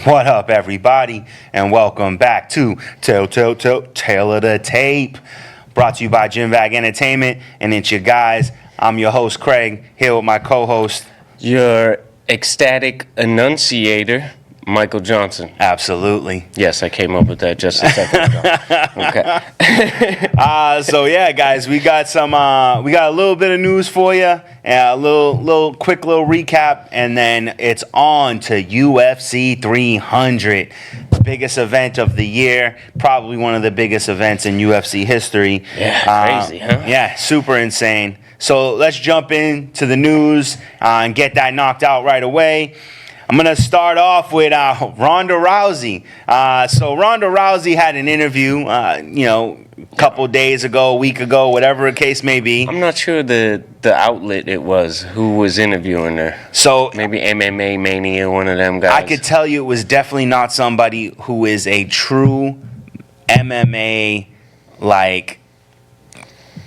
What up, everybody, and welcome back to Tail of the Tape, brought to you by Gym Bag Entertainment, and it's your guys. I'm your host, Craig, here with my co-host, your ecstatic enunciator, Michael Johnson. Absolutely. Yes, I came up with that just a second ago. Okay. So yeah, guys, we got a little bit of news for you, a little quick recap, and then it's on to UFC 300, biggest event of the year, probably one of the biggest events in UFC history. Yeah, crazy, huh? Yeah, super insane. So let's jump into the news and get that knocked out right away. I'm going to start off with Ronda Rousey. So Ronda Rousey had an interview, a couple days ago, a week ago, whatever the case may be. I'm not sure the outlet it was who was interviewing her. So maybe MMA Mania, one of them guys. I could tell you it was definitely not somebody who is a true MMA,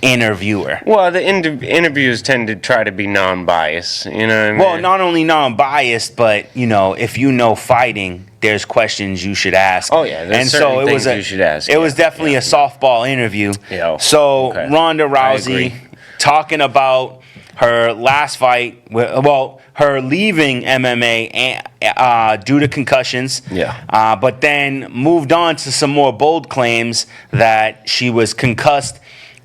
interviewer. Well, the interviews tend to try to be non-biased, you know what I mean? Well, not only non-biased, but, if you know fighting, there's questions you should ask. Oh, yeah, there's certain things you should ask. It was definitely a softball interview. Yeah. So, okay. Ronda Rousey talking about her last fight, her leaving MMA due to concussions. Yeah. But then moved on to some more bold claims that she was concussed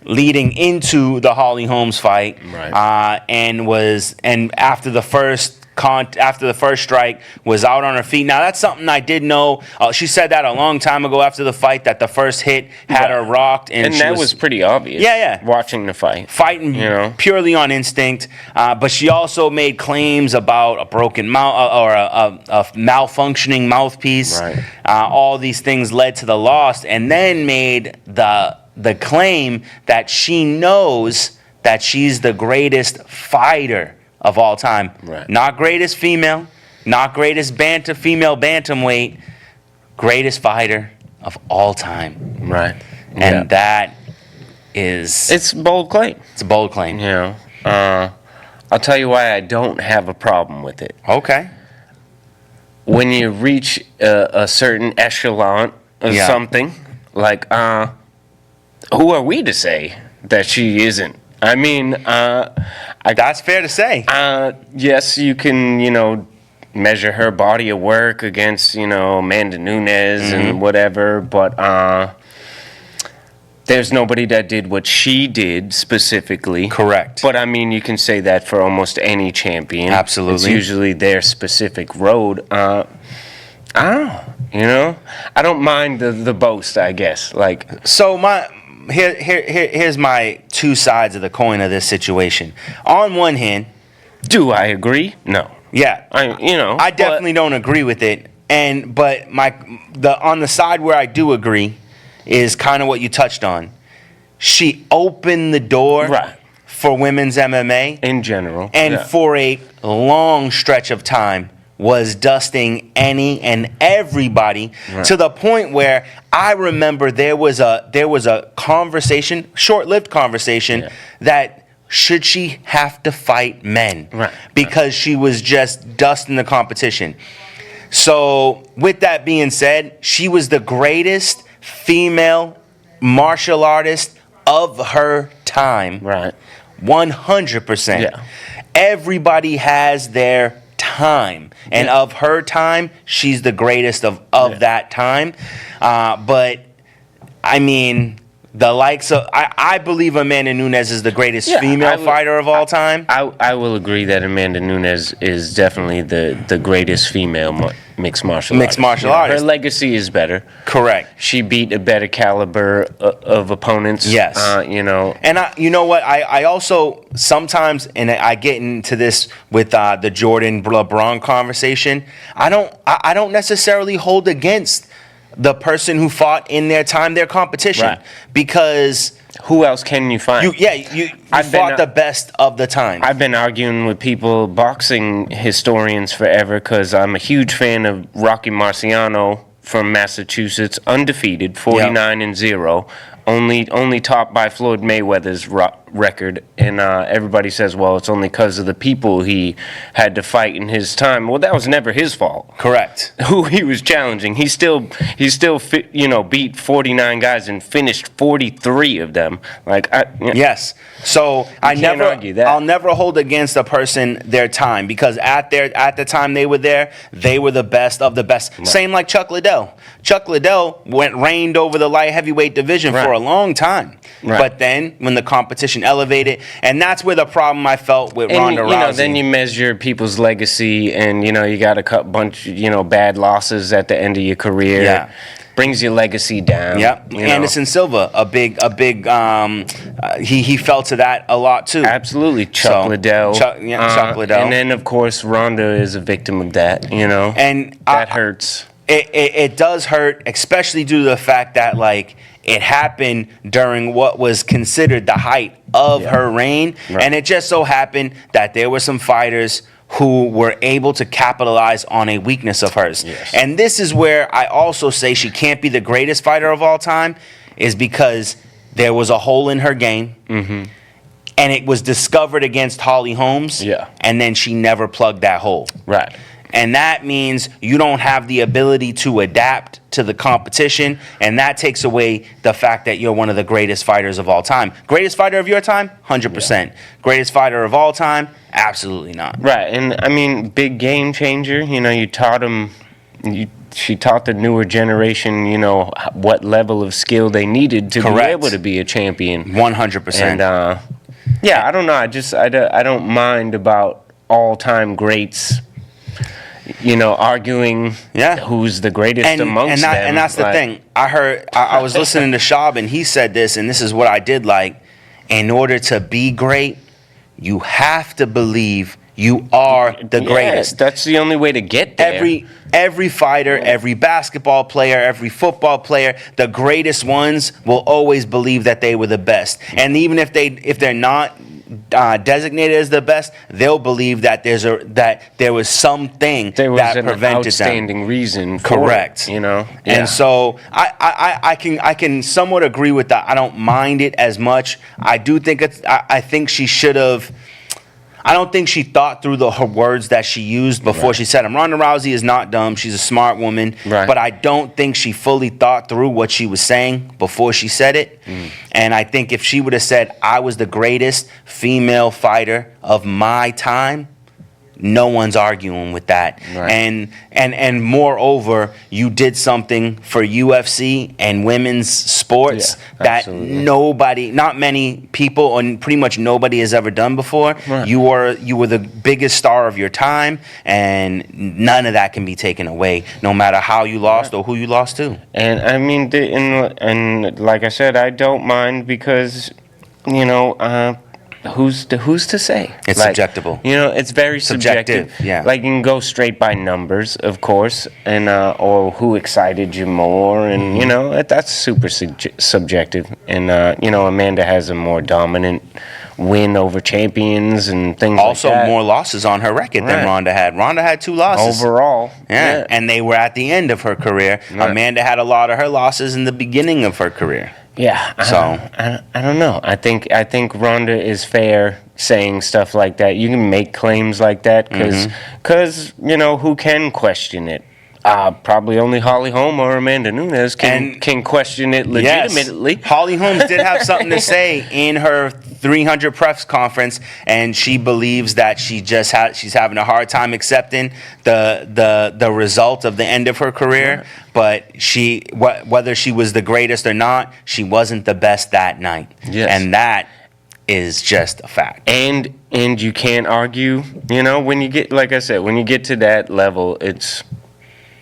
leading into the Holly Holmes fight, right. And after the first strike was out on her feet. Now that's something I did know. She said that a long time ago after the fight, that the first hit had her rocked, and that was pretty obvious. Yeah. Watching the fighting, purely on instinct. But she also made claims about a broken mouth or a malfunctioning mouthpiece. Right. All these things led to the loss, and then made the claim that she knows that she's the greatest fighter of all time. Right. Not greatest female, not greatest female bantamweight, greatest fighter of all time. Right. And that is... It's a bold claim. It's a bold claim. I'll tell you why I don't have a problem with it. Okay. When you reach a certain echelon of something, who are we to say that she isn't? I mean, that's fair to say. Yes, you can, measure her body of work against, Amanda Nunes and whatever, but there's nobody that did what she did specifically. Correct. But, I mean, you can say that for almost any champion. Absolutely. It's usually their specific road. I don't know, I don't mind the boast, I guess. So here's my two sides of the coin of this situation. On one hand, do I agree? No. Yeah. I definitely don't agree with it. But on the side where I do agree is kind of what you touched on. She opened the door for women's MMA in general, and for a long stretch of time was dusting any and everybody to the point where I remember there was a conversation, short-lived conversation, that should she have to fight men because she was just dusting the competition. So with that being said, she was the greatest female martial artist of her time. 100%. Yeah. Everybody has their time, and of her time, she's the greatest of that time. But I mean, the likes of I believe Amanda Nunes is the greatest female fighter of all time. I will agree that Amanda Nunes is definitely the greatest female mixed martial artist. Her legacy is better. Correct. She beat a better caliber of opponents. Yes. And you know what? I also sometimes, and I get into this with the Jordan LeBron conversation. I don't necessarily hold against the person who fought in their time, their competition, because who else can you find? You fought the best of the time. I've been arguing with boxing historians forever, because I'm a huge fan of Rocky Marciano from Massachusetts, undefeated, 49-0, only topped by Floyd Mayweather's record, and everybody says, well, it's only because of the people he had to fight in his time. Well, that was never his fault. Correct. Who he was challenging, he still beat 49 guys and finished 43 of them. Yes. So can't argue that. I'll never hold against a person their time, because at the time they were there, they were the best of the best. Right. Same like Chuck Liddell. Chuck Liddell reigned over the light heavyweight division for a long time. Right. But then when the competition elevated, and that's where the problem I felt with Ronda Rousey. Then you measure people's legacy, and you got a bunch bad losses at the end of your career. Yeah. Brings your legacy down. Yep. Anderson Silva, a big. He fell to that a lot too. Absolutely, Chuck Liddell. Chuck Liddell. And then of course Ronda is a victim of that. And that hurts. It does hurt, especially due to the fact that it happened during what was considered the height of her reign, and it just so happened that there were some fighters who were able to capitalize on a weakness of hers. Yes. And this is where I also say she can't be the greatest fighter of all time, is because there was a hole in her game, and it was discovered against Holly Holmes, and then she never plugged that hole. Right. And that means you don't have the ability to adapt to the competition, and that takes away the fact that you're one of the greatest fighters of all time. Greatest fighter of your time? 100%. Greatest fighter of all time? Absolutely not. Right, and I mean, big game changer. You taught him. She taught the newer generation, what level of skill they needed to be able to be a champion. 100%. And I don't know. I don't mind about all-time greats. Arguing who's the greatest amongst them. And that's the thing. I was listening to Shab, and he said this, and this is what I did like. In order to be great, you have to believe you are the greatest. That's the only way to get there. Every fighter, every basketball player, every football player, the greatest ones will always believe that they were the best. And even if they're not designated as the best, they'll believe that there was something that prevented them. An outstanding reason for correct. It, And so I can somewhat agree with that. I don't mind it as much. I do think I think she should have. I don't think she thought through her words that she used before she said them. Ronda Rousey is not dumb. She's a smart woman. Right. But I don't think she fully thought through what she was saying before she said it. And I think if she would have said, I was the greatest female fighter of my time, no one's arguing with that. Right. And moreover, you did something for UFC and women's sports that not many people, and pretty much nobody has ever done before. Right. You were the biggest star of your time, and none of that can be taken away, no matter how you lost or who you lost to. And I mean, and like I said, I don't mind because, who's to say? It's subjective. It's very subjective. Yeah. You can go straight by numbers, of course, and or who excited you more, and that's super subjective. And Amanda has a more dominant win over champions and things also like that. Also more losses on her record than Ronda had. Ronda had 2 losses. Overall. Yeah. And they were at the end of her career. Right. Amanda had a lot of her losses in the beginning of her career. Yeah, so I don't know. I think Ronda is fair saying stuff like that. You can make claims like that because who can question it? Probably only Holly Holm or Amanda Nunes can question it legitimately. Yes. Holly Holmes did have something to say in her 300 press conference, and she believes that she's having a hard time accepting the result of the end of her career. Right. But whether she was the greatest or not, she wasn't the best that night. Yes. And that is just a fact. And you can't argue. When you get, like I said, when you get to that level, it's.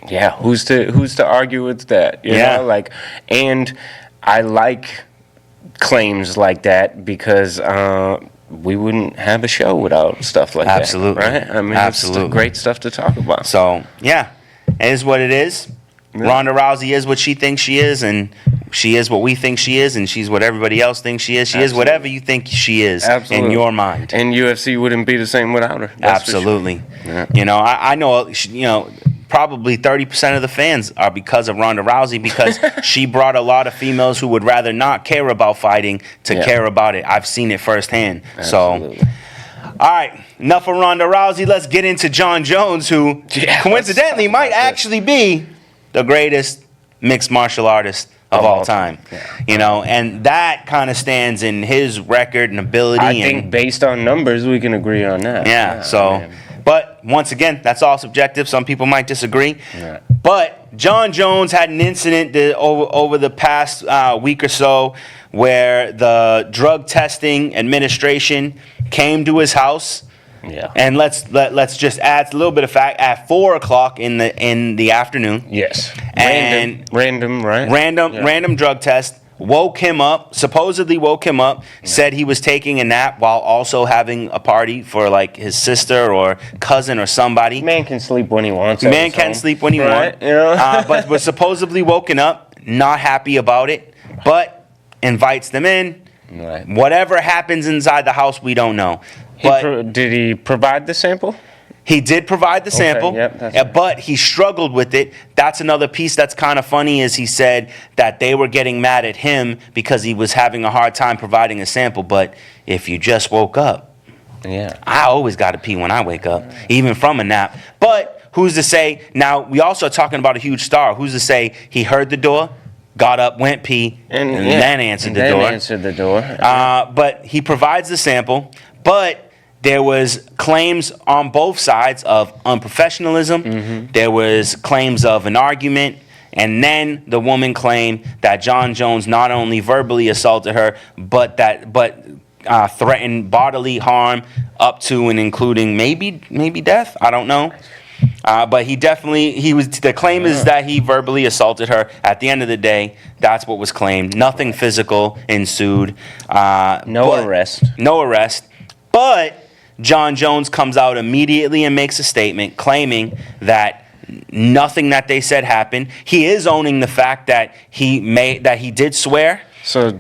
Yeah, who's to argue with that? You know? And I like claims like that because we wouldn't have a show without stuff like that. Right? I mean, it's great stuff to talk about. So, it is what it is. Yeah. Ronda Rousey is what she thinks she is, and she is what we think she is, and she's what everybody else thinks she is. She is whatever you think she is in your mind. And UFC wouldn't be the same without her. Absolutely. Sure. Yeah. I know, probably 30% of the fans are because of Ronda Rousey, because she brought a lot of females who would rather not care about fighting to care about it. I've seen it firsthand. Absolutely. So, all right, enough of Ronda Rousey. Let's get into Jon Jones, who coincidentally might actually be the greatest mixed martial artist of all time. You know, and that kind of stands in his record and ability. I think based on numbers, we can agree on that. But once again, that's all subjective. Some people might disagree. Yeah. But Jon Jones had an incident over the past week or so where the Drug Testing Administration came to his house. Yeah. And let's just add a little bit of fact at 4:00 in the afternoon. Yes. And random, right? Random drug test. Supposedly woke him up, said he was taking a nap while also having a party for like his sister or cousin or somebody. Man can sleep when he wants. Man can sleep when he wants. But was supposedly woken up, not happy about it, but invites them in. Right. Whatever happens inside the house, we don't know. But did he provide the sample? He did provide the sample, but he struggled with it. That's another piece that's kind of funny, is he said that they were getting mad at him because he was having a hard time providing a sample. But if you just woke up, I always got to pee when I wake up, even from a nap. But who's to say? Now, we also are talking about a huge star. Who's to say he heard the door, got up, went pee, and then answered the door? But he provides the sample, but there was claims on both sides of unprofessionalism. There was claims of an argument. And then the woman claimed that Jon Jones not only verbally assaulted her, but threatened bodily harm up to and including maybe death. I don't know. But the claim is that he verbally assaulted her. At the end of the day, that's what was claimed. Nothing physical ensued. No arrest. But Jon Jones comes out immediately and makes a statement claiming that nothing that they said happened. He is owning the fact that he did swear. So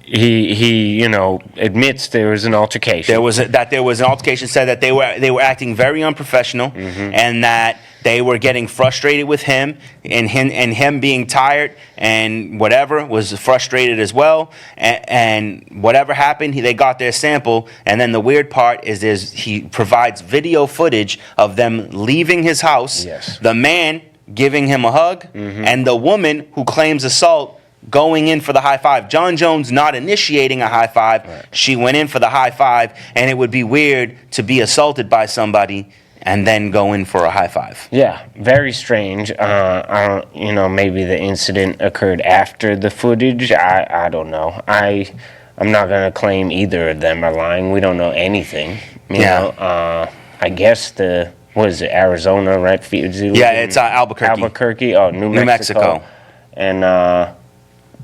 he admits there was an altercation. There was an altercation. Said that they were acting very unprofessional, and that they were getting frustrated with him, and him being tired and whatever was frustrated as well. And whatever happened, they got their sample. And then the weird part is he provides video footage of them leaving his house. Yes. The man giving him a hug, and the woman who claims assault going in for the high five. Jon Jones not initiating a high five. Right. She went in for the high five, and it would be weird to be assaulted by somebody and then go in for a high five. Yeah, very strange. I don't, maybe the incident occurred after the footage. I don't know. I'm not gonna claim either of them are lying. We don't know anything. You know. I guess what is it, Arizona, right? Yeah, it's Albuquerque. Albuquerque. Oh, New Mexico. And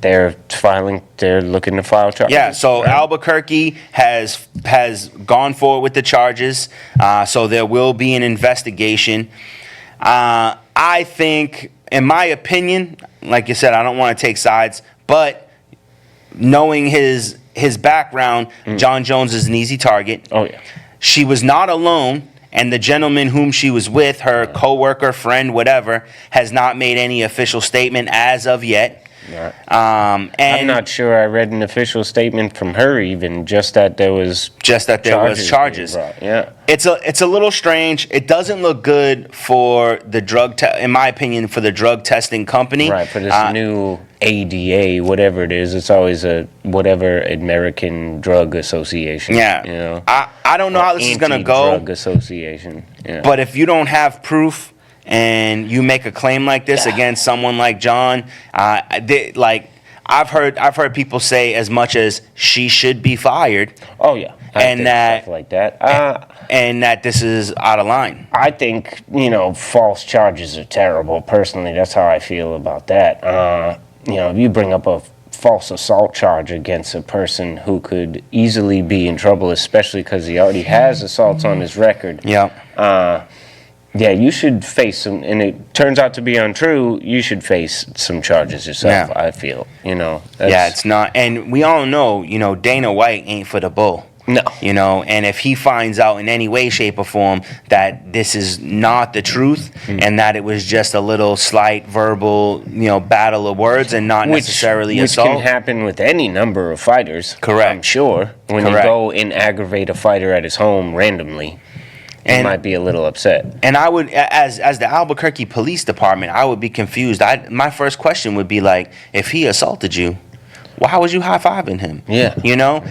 they're looking to file charges. Yeah, so right? Albuquerque has gone forward with the charges, so there will be an investigation. I think, in my opinion, like you said, I don't want to take sides, but knowing his background, Jon Jones is an easy target. Oh, yeah. She was not alone, and the gentleman whom she was with, her coworker, friend, whatever, has not made any official statement as of yet. Right. And I'm not sure I read an official statement from her, even just that there was charges. Yeah, it's a little strange. It doesn't look good for the in my opinion, for the drug testing company. Right, for this new ADA, whatever it is. It's always whatever American Drug Association. Yeah, I don't know how this is gonna go. Drug Association. Yeah. But if you don't have proof and you make a claim like this against someone like Jon, I've heard people say as much as she should be fired. Oh yeah, and that stuff like that, and that this is out of line. I think false charges are terrible. Personally, that's how I feel about that. If you bring up a false assault charge against a person who could easily be in trouble, especially because he already has assaults on his record. Yeah. Yeah, you should face some, and it turns out to be untrue, you should face some charges yourself, I feel, Yeah, it's not, and we all know, Dana White ain't for the bull. No. You know, and if he finds out in any way, shape, or form that this is not the truth and that it was just a little slight verbal, battle of words and not necessarily assault. Which can happen with any number of fighters. Correct. I'm sure. When you go and aggravate a fighter at his home randomly, he might be a little upset. And I would, as the Albuquerque Police Department, I would be confused. My first question would be like, if he assaulted you, why was you high-fiving him? Yeah.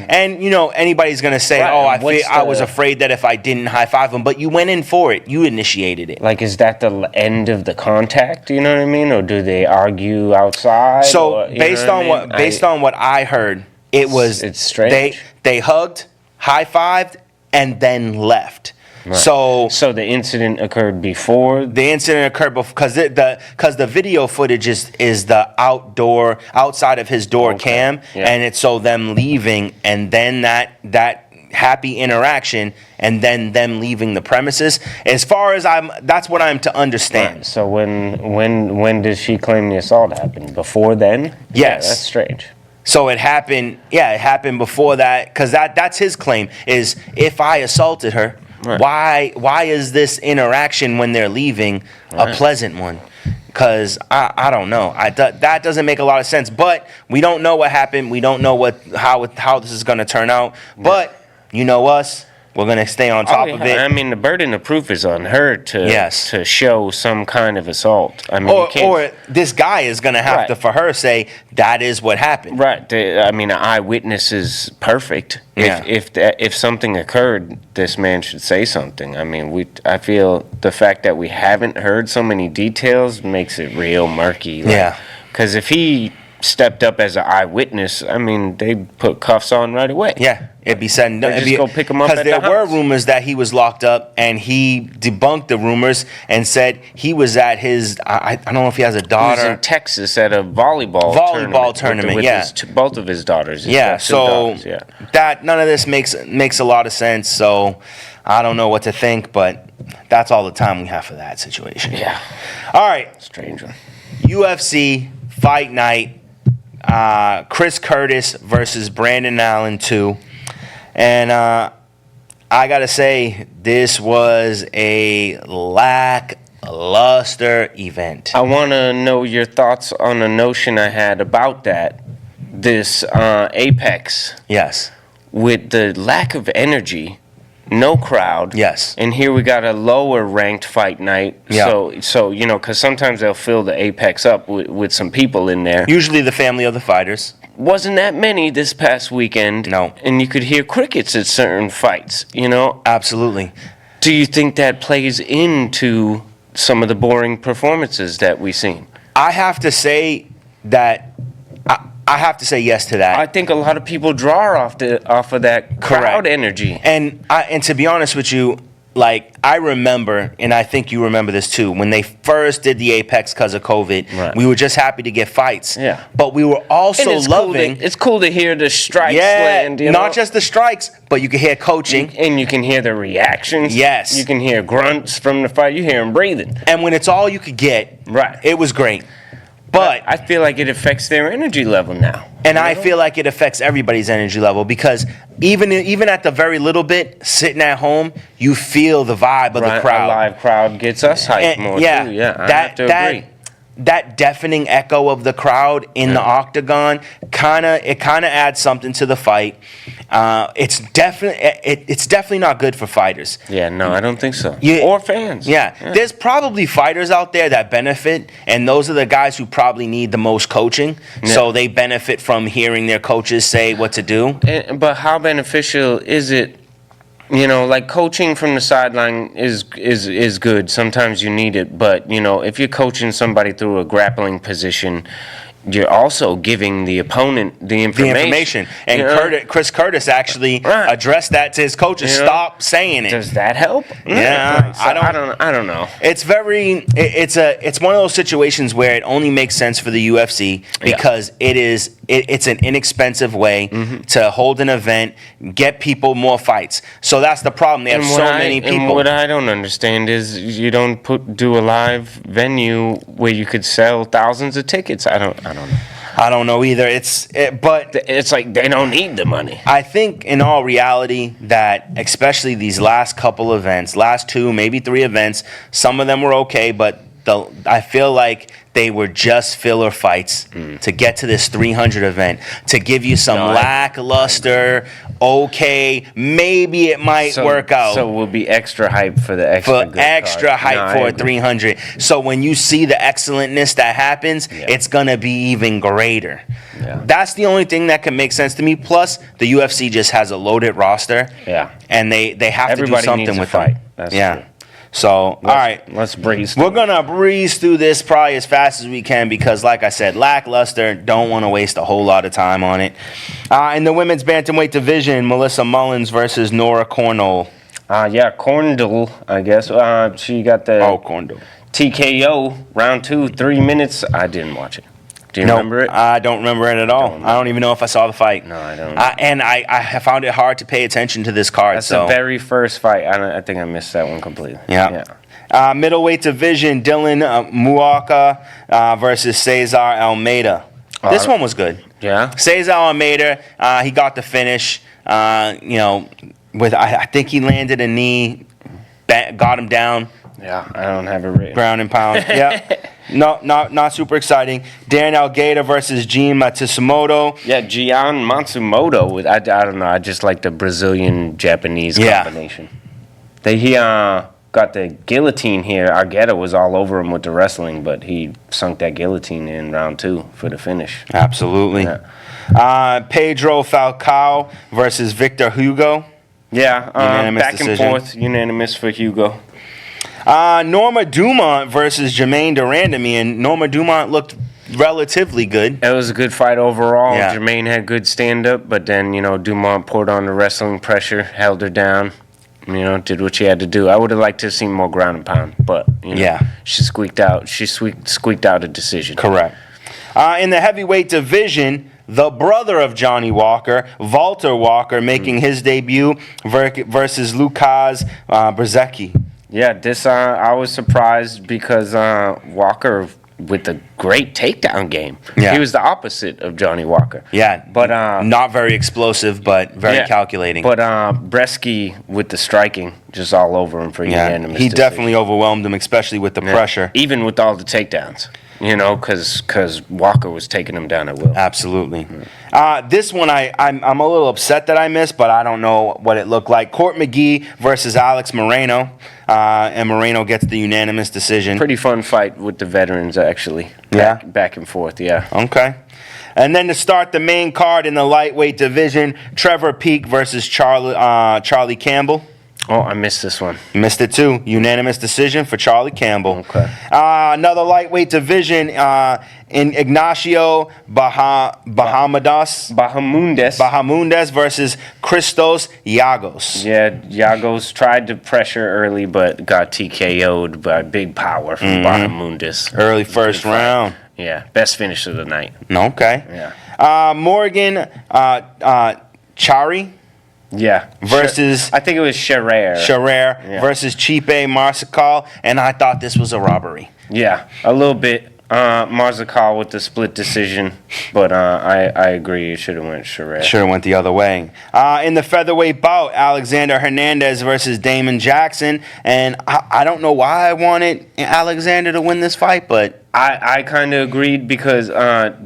And, anybody's going to say, right. I was afraid that if I didn't high-five him, but you went in for it. You initiated it. Like, is that the end of the contact, you know what I mean? Or do they argue outside? So, based on what I heard, it's strange. They hugged, high-fived, and then left. Right. So the incident occurred before? The incident occurred because the video footage is the outside of his door cam, and it's so them leaving, and then that happy interaction, and then them leaving the premises. As far as that's what I'm to understand. Right. So when did she claim the assault happened? Before then? Yes. Yeah, that's strange. So it happened before that, because that's his claim, is if I assaulted her, right, why is this interaction when they're leaving a pleasant one? Because I don't know. That doesn't make a lot of sense. But we don't know what happened. We don't know how this is going to turn out. But you know us. We're going to stay on top of it. I mean, the burden of proof is on her to show some kind of assault. I mean, or this guy is going to have to, for her, say that is what happened. Right. An eyewitness is perfect. Yeah. If something occurred, this man should say something. I mean, I feel the fact that we haven't heard so many details makes it real murky. Yeah. Because if he stepped up as an eyewitness, I mean, they'd put cuffs on right away. Yeah, it'd be said. Just go pick him up at the because there were house. rumors that he was locked up, and he debunked the rumors and said he was at his. I don't know if he has a daughter. He was in Texas at a volleyball tournament. With both of his daughters. That none of this makes a lot of sense. So I don't know what to think, but that's all the time we have for that situation. Yeah. All right. Strange one. UFC Fight Night. Chris Curtis versus Brandon Allen 2. And I got to say, this was a lackluster event. I want to know your thoughts on a notion I had about that. This Apex. Yes. With the lack of energy, no crowd. Yes. And here we got a lower ranked fight night. Yeah. So because sometimes they'll fill the Apex up with some people in there. Usually the family of the fighters. Wasn't that many this past weekend. No. And you could hear crickets at certain fights, Absolutely. Do you think that plays into some of the boring performances that we've seen? I have to say that I have to say yes to that. I think a lot of people draw off of that crowd energy. And to be honest with you, like, I remember, and I think you remember this too, when they first did the Apex because of COVID, we were just happy to get fights. Yeah. But we were also loving... It's cool to hear the strikes land. Not just the strikes, but you can hear coaching. And you can hear the reactions. Yes. You can hear grunts from the fight. You hear them breathing. And when it's all you could get, it was great. But I feel like it affects their energy level now. And I feel like it affects everybody's energy level, because even at the very little bit, sitting at home, you feel the vibe of the crowd. A live crowd gets us hyped more too. Yeah, I have to agree. That deafening echo of the crowd in the octagon kind of adds something to the fight. It's definitely not good for fighters. Yeah, no, I don't think so. Or fans. Yeah, there's probably fighters out there that benefit, and those are the guys who probably need the most coaching. Yeah. So they benefit from hearing their coaches say what to do. But how beneficial is it? Like coaching from the sideline is good. Sometimes you need it, but if you're coaching somebody through a grappling position, you're also giving the opponent the information. And Chris Curtis actually addressed that to his coaches. Stop saying it. Does that help? Yeah, so I don't know. It's one of those situations where it only makes sense for the UFC because it's an inexpensive way to hold an event, get people more fights. So that's the problem. They have so many people. And what I don't understand is you don't do a live venue where you could sell thousands of tickets. I don't know. I don't know either. But It's like they don't need the money. I think in all reality that especially these last couple events, last 2, maybe 3 events, some of them were okay, but I feel like they were just filler fights to get to this 300 event, to give you some lackluster, okay, maybe it might work out. So we'll be extra hype for the extra hype for 300. So when you see the excellentness that happens, it's going to be even greater. Yeah. That's the only thing that can make sense to me. Plus, the UFC just has a loaded roster. Yeah. And they have to do something with fight. them. That's true. So, all right. Let's breeze. We're going to breeze through this probably as fast as we can because, like I said, lackluster. Don't want to waste a whole lot of time on it. In the women's bantamweight division, Melissa Mullins versus Nora Cornell. Corndle, I guess. She got the Corndle. TKO, round 2, 3 minutes. I didn't watch it. Do you remember it? I don't remember it at all. I don't even know if I saw the fight. No, I don't. And I found it hard to pay attention to this card. That's the very first fight. I think I missed that one completely. Yeah. Middleweight division, Dylan Muaka versus Cesar Almeida. This one was good. Yeah. Cesar Almeida, he got the finish. With I think he landed a knee, got him down. Yeah, I don't have it written. Ground and pound. Yeah. No, not super exciting. Dan Algeida versus Jean Matsumoto. Yeah, Gian Matsumoto. I don't know. I just like the Brazilian-Japanese combination. He got the guillotine here. Algeida was all over him with the wrestling, but he sunk that guillotine in round 2 for the finish. Absolutely. Yeah. Pedro Falcao versus Victor Hugo. Yeah, back decision. And forth, unanimous for Hugo. Norma Dumont versus Jermaine Durandamy, Norma Dumont looked relatively good. It was a good fight overall. Yeah. Jermaine had good stand-up, but then, Dumont poured on the wrestling pressure, held her down, did what she had to do. I would have liked to have seen more ground and pound, but, she squeaked out. She squeaked out a decision. Correct. In the heavyweight division, the brother of Johnny Walker, Walter Walker, making his debut versus Lukas Brzezinski. Yeah, this I was surprised because Walker with a great takedown game. Yeah. He was the opposite of Johnny Walker. Yeah, but not very explosive, but very calculating. But Brzezinski with the striking, just all over him for unanimous he decision. definitely overwhelmed him, especially with the pressure. Even with all the takedowns. Because Walker was taking him down at will. Absolutely. This one I'm a little upset that I missed, but I don't know what it looked like. Court McGee versus Alex Moreno, and Moreno gets the unanimous decision. Pretty fun fight with the veterans, actually. Back and forth, yeah. Okay. And then to start the main card in the lightweight division, Trevor Peek versus Charlie Campbell. Oh, I missed this one. Missed it too. Unanimous decision for Charlie Campbell. Okay. Another lightweight division in Ignacio Bahamundes versus Christos Giagos. Yeah, Giagos tried to pressure early, but got TKO'd by big power from Bahamundes. Early first round. Yeah, best finish of the night. Okay. Yeah. Morgan Chari. Yeah. Versus... I think it was Scherer versus Chipe Marscal, and I thought this was a robbery. Yeah, a little bit. Marzakal with the split decision, but I agree. It should have went Scherer. Should have went the other way. In the featherweight bout, Alexander Hernandez versus Damon Jackson, and I don't know why I wanted Alexander to win this fight, but... I kind of agreed because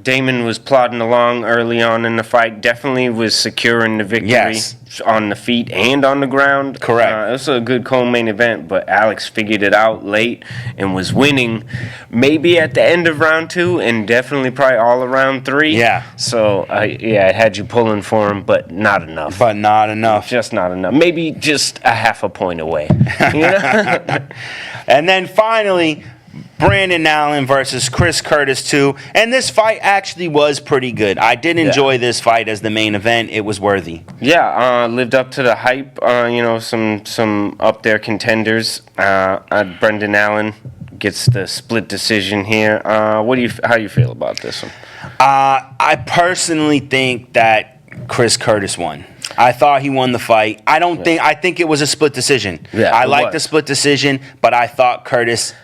Damon was plodding along early on in the fight. Definitely was securing the victory on the feet and on the ground. Correct. It was a good co-main event, but Alex figured it out late and was winning maybe at the end of round 2 and definitely probably all of round 3. Yeah. So, it had you pulling for him, but not enough. Just not enough. Maybe just a half a point away. And then finally... Brandon Allen versus Chris Curtis 2, and this fight actually was pretty good. I did enjoy this fight as the main event. It was worthy. Yeah, lived up to the hype. Some up there contenders. Brendan Allen gets the split decision here. How you feel about this one? I personally think that Chris Curtis won. I thought he won the fight. I think it was a split decision. Yeah, I like the split decision, but I thought Curtis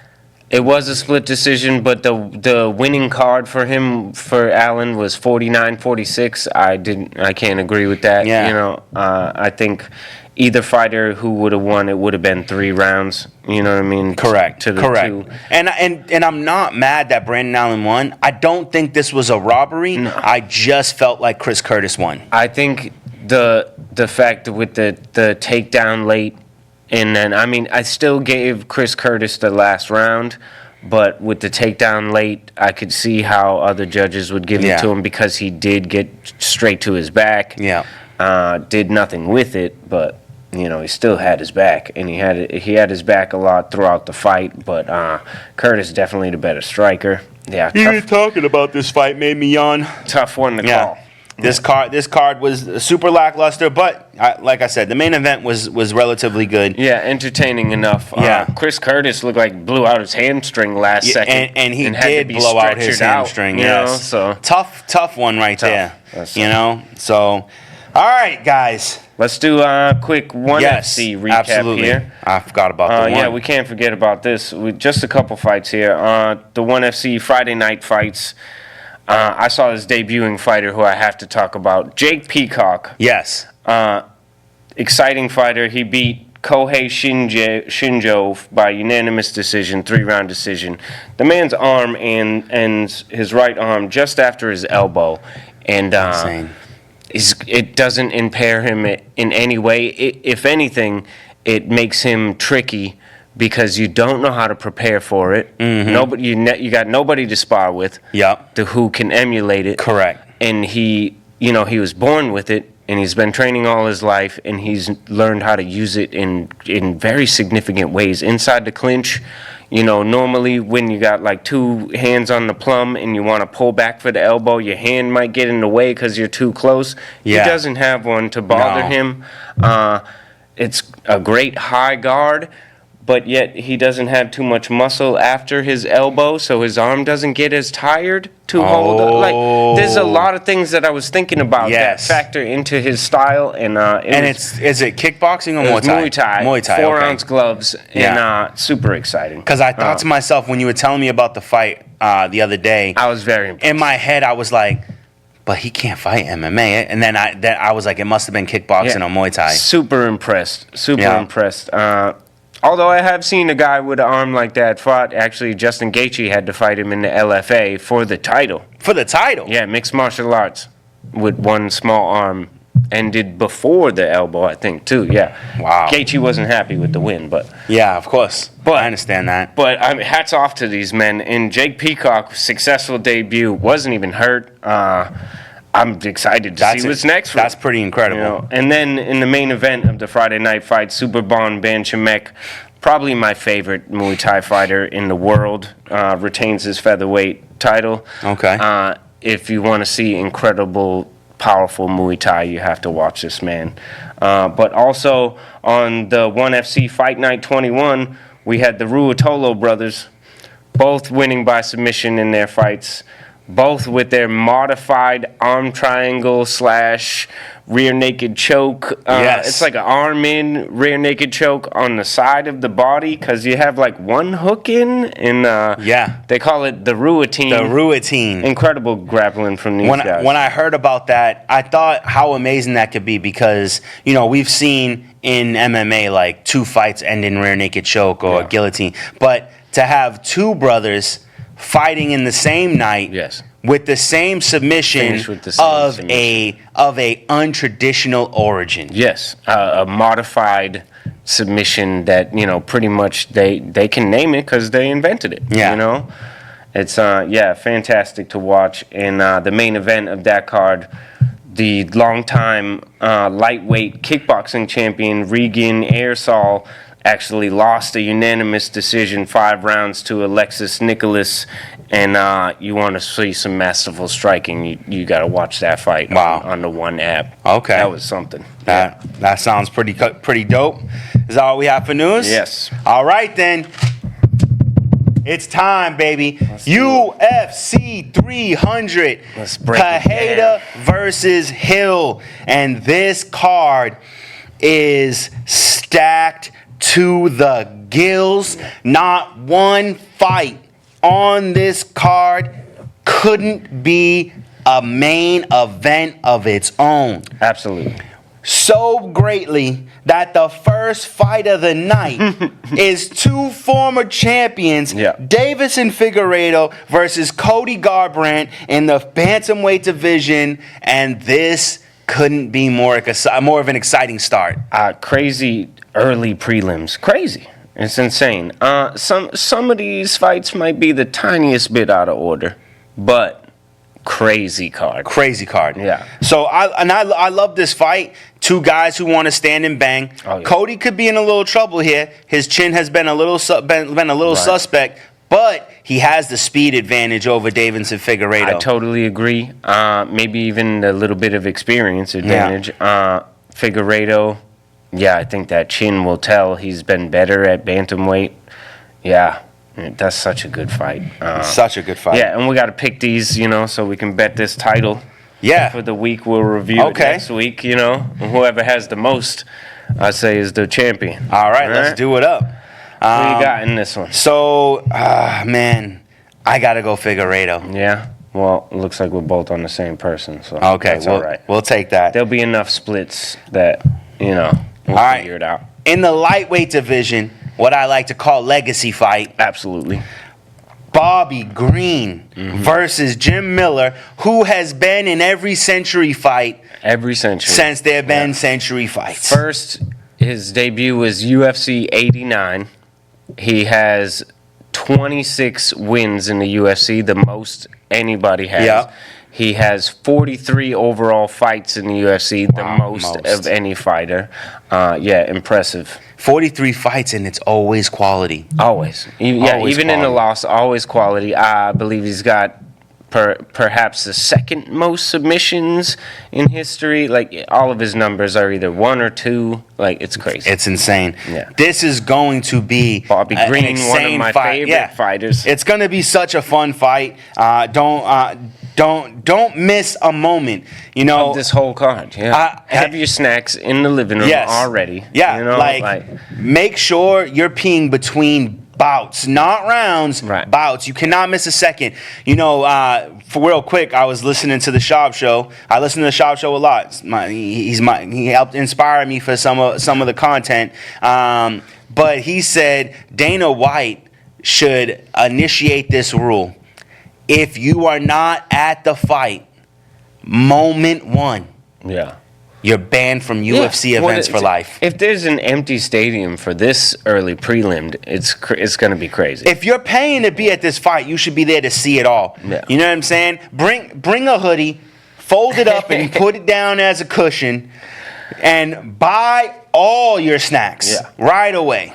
It was a split decision, but the winning card for Allen was 49-46. I can't agree with that. Yeah. You know, I think either fighter who would have won, it would have been 3 rounds. You know what I mean? Correct. To the Correct. 2. And I'm not mad that Brandon Allen won. I don't think this was a robbery. No. I just felt like Chris Curtis won. I think the fact that with the takedown late, and then I still gave Chris Curtis the last round, but with the takedown late, I could see how other judges would give it to him because he did get straight to his back. Yeah. Did nothing with it, but you know he still had his back, and he had his back a lot throughout the fight. But Curtis definitely the better striker. Yeah, Even talking about this fight made me yawn. tough one to call. This card was super lackluster, but like I said, the main event was relatively good. Yeah, entertaining enough. Chris Curtis looked like blew out his hamstring last second, and he had did to be blow out his stretchered out, hamstring. you Yes, know, so tough one right there. That's You know, so all right, guys. let's do a quick ONE Yes, FC recap absolutely. here. I forgot about the one. Yeah, we can't forget about this. Just a couple fights here. The ONE FC Friday night fights. I saw this debuting fighter who I have to talk about, Jake Peacock. Yes. Exciting fighter. He beat Kohei Shinjo by unanimous decision, 3-round decision. The man's arm and his right arm just after his elbow, and Insane. it doesn't impair him in any way. If anything, it makes him tricky because you don't know how to prepare for it. Nobody, you got nobody to spar with. Yep. Who can emulate it. Correct. And he was born with it, and he's been training all his life, and he's learned how to use it in very significant ways. Inside the clinch, normally when you got like 2 hands on the plum and you want to pull back for the elbow, your hand might get in the way because you're too close. Yeah. He doesn't have one to bother No. him. It's a great high guard, but yet he doesn't have too much muscle after his elbow, so his arm doesn't get as tired to hold it. Like, there's a lot of things that I was thinking about Yes. that factor into his style, and Is it kickboxing or it was Muay Thai? Muay Thai, 4-ounce okay. gloves, Yeah. and super exciting. Because I thought to myself when you were telling me about the fight the other day, I was very impressed. in my head I was like, but he can't fight MMA. And then I was like, it must have been kickboxing or Muay Thai. Super impressed. Super Yeah. impressed. Although I have seen a guy with an arm like that fought. Actually, Justin Gaethje had to fight him in the LFA for the title. For the title? Yeah, mixed martial arts with one small arm. Ended before the elbow, I think, too. Yeah. Wow. Gaethje wasn't happy with the win, but Yeah, of course. I understand that. hats off to these men. And Jake Peacock, successful debut, wasn't even hurt. I'm excited to see what's next for him. That's pretty incredible. And then in the main event of the Friday night fight, Superbon Banchamek, probably my favorite Muay Thai fighter in the world, retains his featherweight title. Okay. If you want to see incredible, powerful Muay Thai, you have to watch this man. But also on the ONE FC Fight Night 21, we had the Ruotolo brothers, both winning by submission in their fights. Both with their modified arm triangle / rear naked choke. Yes. It's like an arm in, rear naked choke on the side of the body because you have like one hook in. And they call it the Ruotine. The Ruotine. Incredible grappling from these guys. When I heard about that, I thought how amazing that could be because, we've seen in MMA like 2 fights end in rear naked choke or guillotine. But to have 2 brothers fighting in the same night with the same submission of a untraditional origin. Yes, a modified submission that pretty much they can name it because they invented it. Yeah. It's fantastic to watch. And the main event of that card, the longtime lightweight kickboxing champion Regan Airsall actually lost a unanimous decision, 5 rounds to Alexis Nicholas. And you want to see some masterful striking, you got to watch that fight on the ONE app. Okay. That was something. That sounds pretty dope. Is that all we have for news? Yes. All right, then. It's time, baby. UFC 300. Let's break it Pereira versus Hill. And this card is stacked to the gills. Not one fight on this card couldn't be a main event of its own. Absolutely. So greatly that the first fight of the night is two former champions, Davis and Figueiredo versus Cody Garbrandt in the bantamweight division, and this couldn't be more of an exciting start. Crazy early prelims. Crazy. It's insane. Some of these fights might be the tiniest bit out of order, but crazy card. Crazy card. Yeah. So I love this fight. Two guys who want to stand and bang. Oh, yeah. Cody could be in a little trouble here. His chin has been a little suspect, but he has the speed advantage over Davis and Figueiredo. I totally agree. Maybe even a little bit of experience advantage. Figueiredo, I think that chin will tell. He's been better at bantamweight. Yeah. That's such a good fight. Such a good fight. Yeah, and we got to pick these, so we can bet this title. Yeah. For the week, we'll review it next week, And whoever has the most, I say, is the champion. All right, let's do it up. What you got in this one? So, man, I got to go Figueiredo. Yeah? Well, it looks like we're both on the same person, so that's all right. We'll take that. There'll be enough splits that, we'll figure it out. In the lightweight division, what I like to call legacy fight. Absolutely. Bobby Green versus Jim Miller, who has been in every Century fight. Every Century. Since there have been Century fights. First, his debut was UFC 89. He has 26 wins in the UFC, the most anybody has. Yeah. He has 43 overall fights in the UFC, the most of any fighter. Impressive. 43 fights, and it's always quality. Always. Even in the loss, always quality. I believe he's got perhaps the second most submissions in history. Like, all of his numbers are either 1 or 2. Like, it's crazy. It's insane. Yeah. This is going to be Bobby Green, one of my favorite fighters. It's going to be such a fun fight. Don't miss a moment. Of this whole card. Yeah. Have your snacks in the living room already. Yeah. Make sure you're peeing between bouts, not rounds. Right. Bouts. You cannot miss a second. For real quick, I was listening to the Shop Show. I listen to the Shop Show a lot. He helped inspire me for some of the content. But he said Dana White should initiate this rule. If you are not at the fight, moment one, you're banned from UFC events for life. If there's an empty stadium for this early prelim, it's going to be crazy. If you're paying to be at this fight, you should be there to see it all. Yeah. You know what I'm saying? Bring a hoodie, fold it up, and put it down as a cushion, and buy all your snacks right away.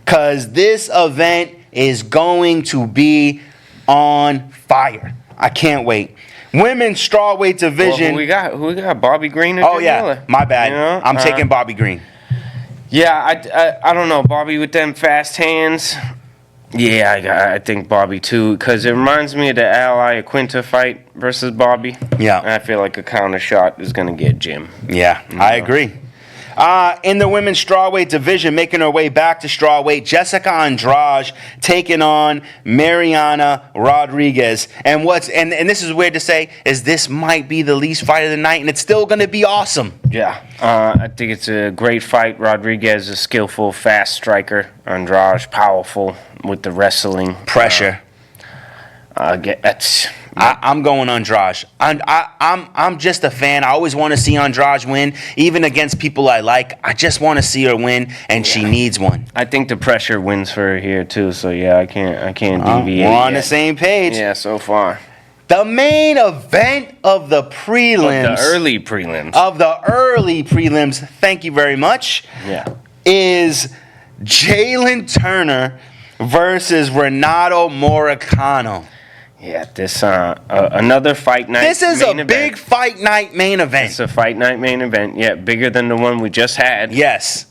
Because this event is going to be on fire. I can't wait. Women's strawweight division. Well, who we got? Bobby Green or Jim Miller? My bad. I'm taking Bobby Green. Yeah, I don't know. Bobby with them fast hands. Yeah, I think Bobby too, because it reminds me of the Ally Quinta fight versus Bobby. Yeah. And I feel like a counter shot is going to get Jim. Yeah, I agree. In the women's strawweight division, making her way back to strawweight, Jessica Andrade taking on Mariana Rodriguez. And this is weird to say, is this might be the least fight of the night, and it's still going to be awesome. Yeah, I think it's a great fight. Rodriguez is a skillful, fast striker. Andrade powerful with the wrestling pressure. I'm going Andrade. I'm just a fan. I always want to see Andrade win, even against people I like. I just want to see her win, and she needs one. I think the pressure wins for her here too. So I can't deviate. We're on the same page. Yeah, so far. The main event of the prelims. Of the early prelims. Thank you very much. Yeah. Is Jalen Turner versus Renato Moicano. Yeah, this another fight night. This is a big fight night main event. It's a fight night main event. Yeah, bigger than the one we just had. Yes.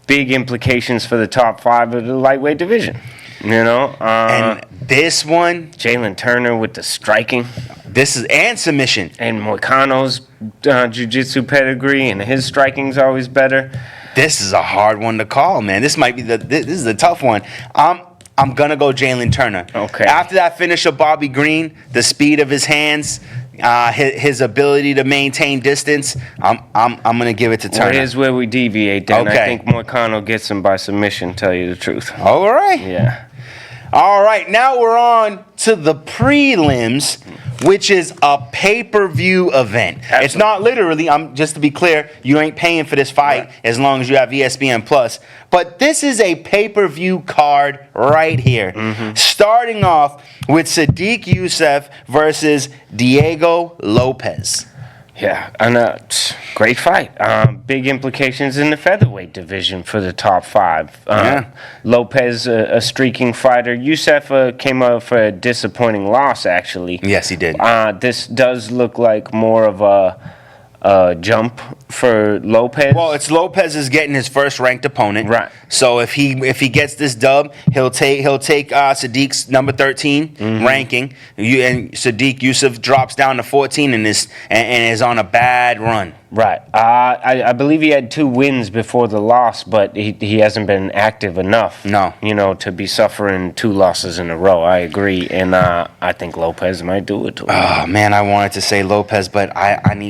Big implications for the top 5 of the lightweight division. And this one, Jalen Turner with the striking. And submission. And Moicano's jiu-jitsu pedigree, and his striking's always better. This is a hard one to call, man. This might be this is a tough one. I'm gonna go Jalen Turner. Okay. After that finish of Bobby Green, the speed of his hands, his ability to maintain distance, I'm gonna give it to Turner. Well, here's where we deviate. Then Okay. I think Moicano gets him by submission. Tell you the truth. All right. Yeah. All right. Now we're on to the prelims, which is a pay-per-view event. Absolutely. It's not literally. Just to be clear, you ain't paying for this fight Right. as long as you have ESPN Plus. But this is a pay-per-view card right here. Starting off with Sadiq Youssef versus Diego Lopez. Yeah, and great fight. Big implications in the featherweight division for the top 5. Yeah. Lopez, a streaking fighter. Youssef came out for a disappointing loss, actually. Yes, he did. This does look like more of a jump for Lopez. Well, it's Lopez is getting his first ranked opponent. Right. So if he gets this dub, he'll take Sadiq's number 13 ranking. And Sadiq Youssef drops down to 14 and is on a bad run. Right. I believe he had 2 wins before the loss, but he hasn't been active enough. No. To be suffering 2 losses in a row. I agree, and I think Lopez might do it to him. Oh man, I wanted to say Lopez, but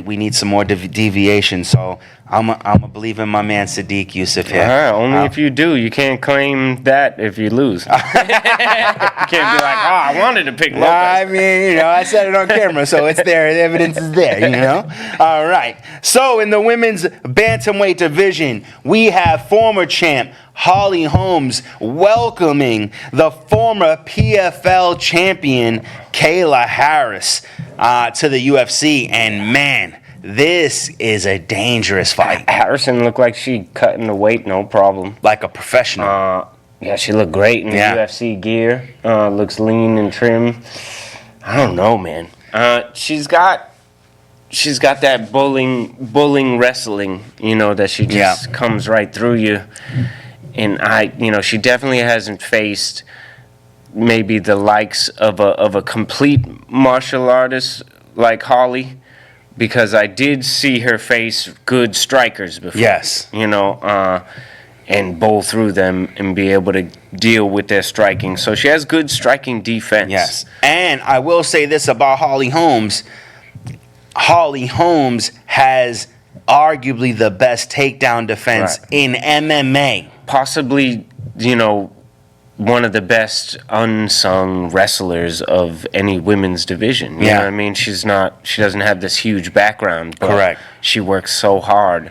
we need some more deviation. So I'm a believe in my man Sadiq Youssef here. Only if you do. You can't claim that if you lose. You can't be like, I wanted to pick Lopez. I mean, I said it on camera, so it's there. The evidence is there, All right. So in the women's bantamweight division, we have former champ Holly Holmes welcoming the former PFL champion Kayla Harris to the UFC. And man, this is a dangerous fight. Harrison looked like she cutting the weight, no problem. Like a professional. Yeah, she looked great in the UFC gear. Looks lean and trim. I don't know, man. She's got that bullying wrestling, that she just comes right through you. And she definitely hasn't faced maybe the likes of a complete martial artist like Holly, because I did see her face good strikers before. Yes. And bowl through them and be able to deal with their striking. So she has good striking defense. Yes. And I will say this about Holly Holmes. Holly Holmes has arguably the best takedown defense in MMA. Possibly, one of the best unsung wrestlers of any women's division. You know what I mean? She doesn't have this huge background, but correct. She works so hard.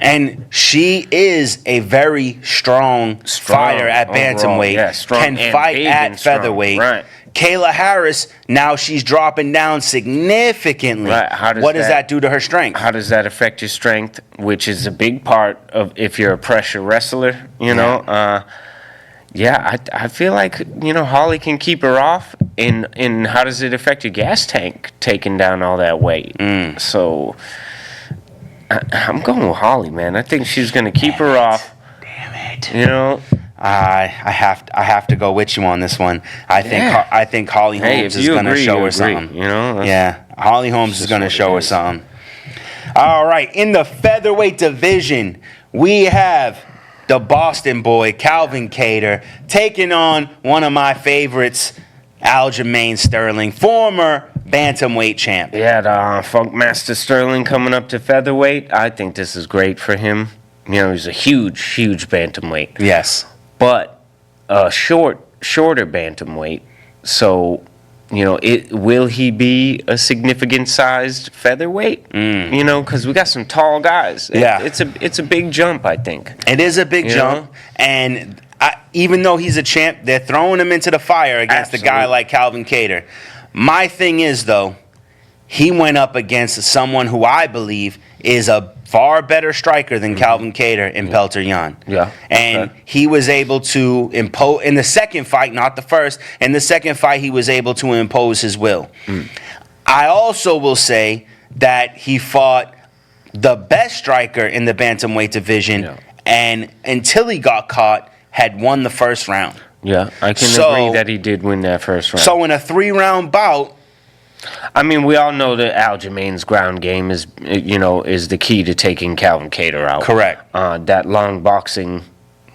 And she is a very strong fighter at bantamweight. Yeah, strong can fight at featherweight. Right. Kayla Harris, now she's dropping down significantly. Right. What does that do to her strength? How does that affect your strength, which is a big part of if you're a pressure wrestler, I feel like, Holly can keep her off. And how does it affect your gas tank taking down all that weight? So I'm going with Holly, man. I think she's going to keep her off. Damn it. I have to go with you on this one. I think Holly Holmes is going to show her something. Holly Holmes is going to show her something. All right, in the featherweight division, we have the Boston boy Calvin Kattar taking on one of my favorites, Aljamain Sterling, former bantamweight champ. Yeah, the Funkmaster Sterling coming up to featherweight. I think this is great for him. He's a huge bantamweight. Yes. But shorter bantamweight. So, will he be a significant sized featherweight? Because we got some tall guys. It's a big jump, I think. It is a big jump, and even though he's a champ, they're throwing him into the fire against a guy like Calvin Kattar. My thing is, though, he went up against someone who I believe is a far better striker than Calvin Kattar in Pelter Jan. Yeah. And he was able to impose, in the second fight, not the first, in the second fight, he was able to impose his will. I also will say that he fought the best striker in the bantamweight division, and until he got caught, had won the first round. Yeah, I can agree that he did win that first round. So in a 3-round bout, I mean, we all know that Aljamain's ground game is the key to taking Calvin Kattar out. Correct. That long boxing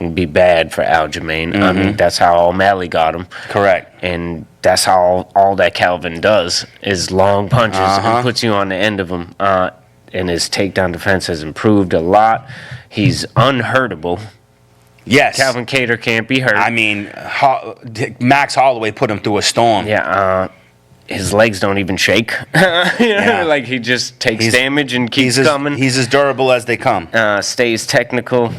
would be bad for Aljamain. I mean, that's how O'Malley got him. Correct. And that's how all that Calvin does is long punches and puts you on the end of him. And his takedown defense has improved a lot. He's unhurtable. Yes. Calvin Kattar can't be hurt. I mean, Max Holloway put him through a storm. Yeah, his legs don't even shake. Like he just takes damage and keeps coming. He's as durable as they come. Stays technical.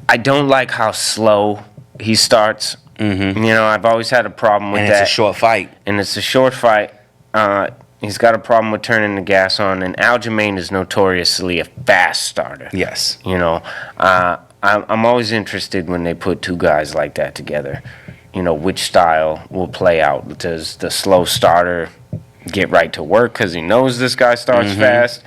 I don't like how slow he starts. I've always had a problem with that. And it's a short fight. And it's a short fight. He's got a problem with turning the gas on. And Aljamain is notoriously a fast starter. Yes. I'm always interested when they put two guys like that together. Which style will play out. Does the slow starter get right to work because he knows this guy starts fast?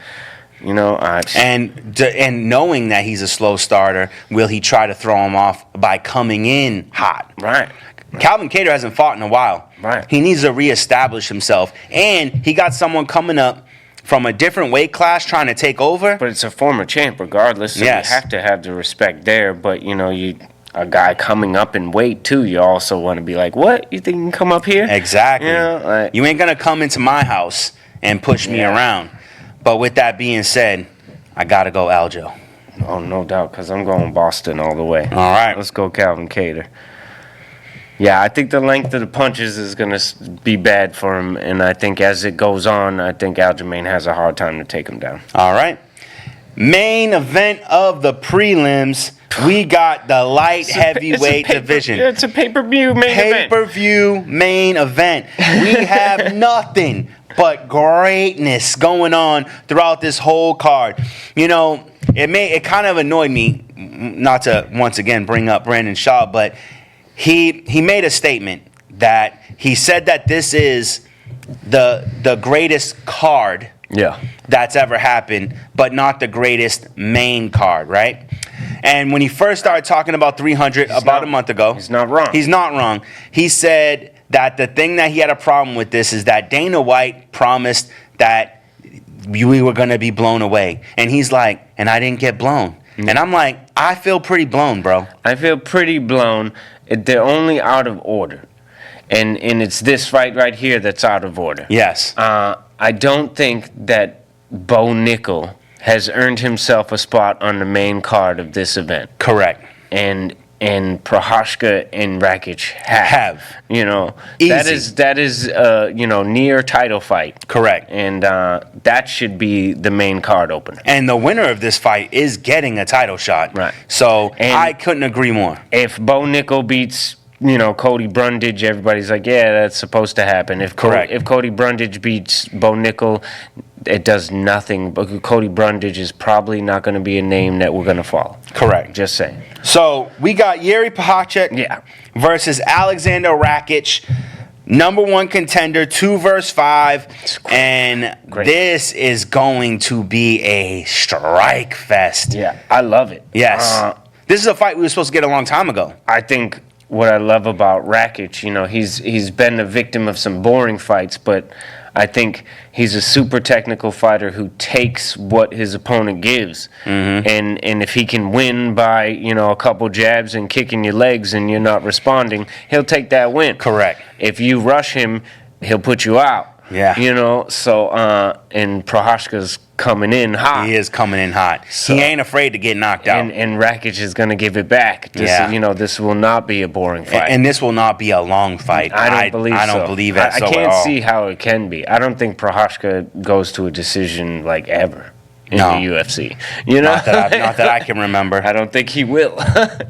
And knowing that he's a slow starter, will he try to throw him off by coming in hot? Right. Calvin Kattar hasn't fought in a while. Right. He needs to reestablish himself. And he got someone coming up from a different weight class trying to take over. But it's a former champ regardless, so Yes. you have to have the respect there. But, a guy coming up in weight, too, you also want to be like, what? You think you can come up here? Exactly. Like, you ain't going to come into my house and push me around. But with that being said, I got to go Aljo. Oh, no doubt, because I'm going Boston all the way. All right. Let's go Calvin Kattar. Yeah, I think the length of the punches is going to be bad for him, and I think as it goes on, I think Aljamain has a hard time to take him down. All right. Main event of the prelims, we got the light heavyweight division. It's a pay-per-view main event. Pay-per-view main event. We have nothing but greatness going on throughout this whole card. It kind of annoyed me, not to once again bring up Brandon Shaw, but he made a statement that he said that this is the greatest card that's ever happened, but not the greatest main card, right? And when he first started talking about 300 a month ago, he's not wrong. He's not wrong. He said that the thing that he had a problem with this is that Dana White promised that we were going to be blown away. And he's like, and I didn't get blown. And I'm like, I feel pretty blown, bro. I feel pretty blown. They're only out of order. And it's this fight right here that's out of order. Yes. I don't think that Bo Nickel has earned himself a spot on the main card of this event. Correct. And Prochazka and Rakic have. Easy. That is near title fight. Correct. And that should be the main card opener. And the winner of this fight is getting a title shot. Right. So And I couldn't agree more. If Bo Nickel beats Cody Brundage, everybody's like, yeah, that's supposed to happen. If Cody Brundage beats Bo Nickel, it does nothing. But Cody Brundage is probably not going to be a name that we're going to follow. Correct. Just saying. So we got Yuri Prochazka versus Alexander Rakic, number one contender, 2 versus 5, and this is going to be a strike fest. Yeah, I love it. Yes. This is a fight we were supposed to get a long time ago. I think what I love about Rakic, he's been a victim of some boring fights, but I think he's a super technical fighter who takes what his opponent gives. And if he can win by, a couple jabs and kicking your legs and you're not responding, he'll take that win. Correct. If you rush him, he'll put you out. Yeah. And Prochazka's coming in hot. He is coming in hot. So, he ain't afraid to get knocked out. And Rakic is going to give it back. This will not be a boring fight. And this will not be a long fight. I don't believe that I so can't at all. see how it can be. I don't think Prochazka goes to a decision like ever in the UFC. Not that I can remember. I don't think he will.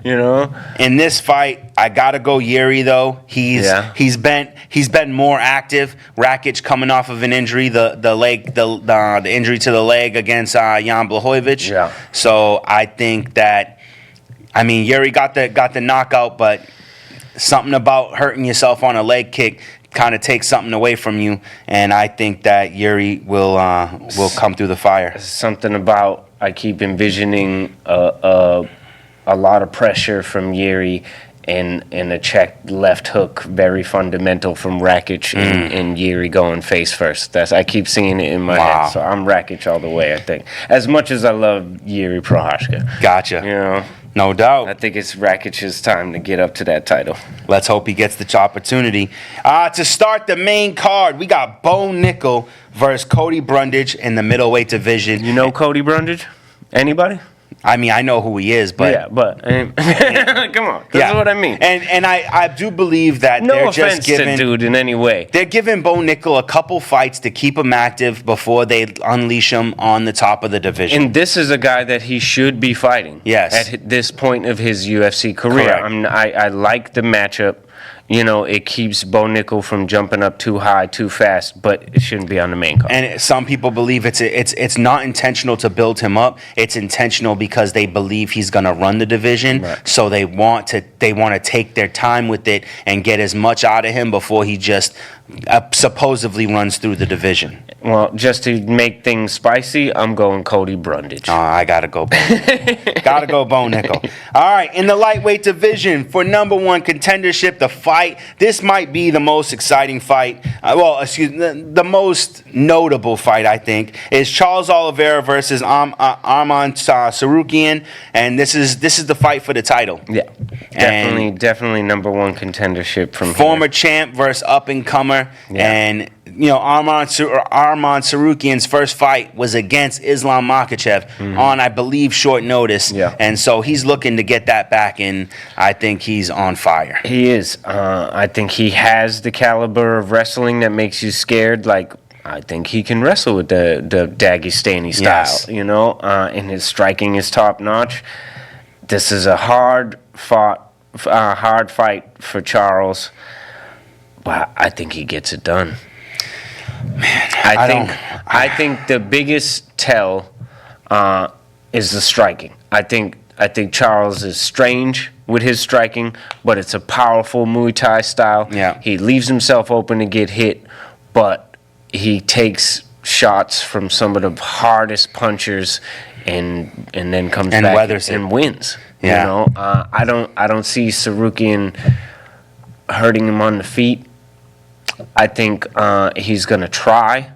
In this fight, I gotta go Yuri though. He's been more active. Rakic coming off of an injury, the injury to the leg against Jan Blachowicz. Yeah. So I think that, Yuri got the knockout, but something about hurting yourself on a leg kick kind of takes something away from you, and I think that Yuri will come through the fire. Something about I keep envisioning a lot of pressure from Yuri, and a check left hook, very fundamental from Rakic and Yuri going face first. I keep seeing it in my head, so I'm Rakic all the way, I think. As much as I love Yuri Prohaska. Gotcha. You know? No doubt. I think it's Rakic's time to get up to that title. Let's hope he gets the opportunity. To start the main card, we got Bo Nickel versus Cody Brundage in the middleweight division. You know Cody Brundage? Anybody? I mean, I know who he is, but... Yeah, but... come on. That's what I mean. And I do believe that they're just giving... No offense to dude in any way. They're giving Bo Nickel a couple fights to keep him active before they unleash him on the top of the division. And this is a guy that he should be fighting. Yes. At this point of his UFC career. I like the matchup. You know, it keeps Bo Nickel from jumping up too high, too fast, but it shouldn't be on the main card. And some people believe it's not intentional to build him up. It's intentional because they believe he's going to run the division. Right. So they want to take their time with it and get as much out of him before he just supposedly runs through the division. Well, just to make things spicy, I'm going Cody Brundage. I gotta go. Gotta go Bo Nickel. All right, in the lightweight division for number one contendership, the fight. This might be the most exciting fight. The most notable fight, I think, is Charles Oliveira versus Arman Tsarukyan, and this is the fight for the title. Yeah, definitely number one contendership from former champ versus up and comer, and. You know, Arman Tsarukyan's first fight was against Islam Makhachev on, I believe, short notice. Yeah. And so he's looking to get that back, and I think he's on fire. He is. I think he has the caliber of wrestling that makes you scared. Like, I think he can wrestle with the Dagestani style, Yes. you know, and his striking is top notch. This is a hard fight for Charles, but I think he gets it done. Man, I think the biggest tell is the striking. I think Charles is strange with his striking, but it's a powerful Muay Thai style. Yeah. He leaves himself open to get hit, but he takes shots from some of the hardest punchers and then comes and back weathers and it. wins. Yeah. You know, I don't see Tsarukyan hurting him on the feet. I think he's going to try,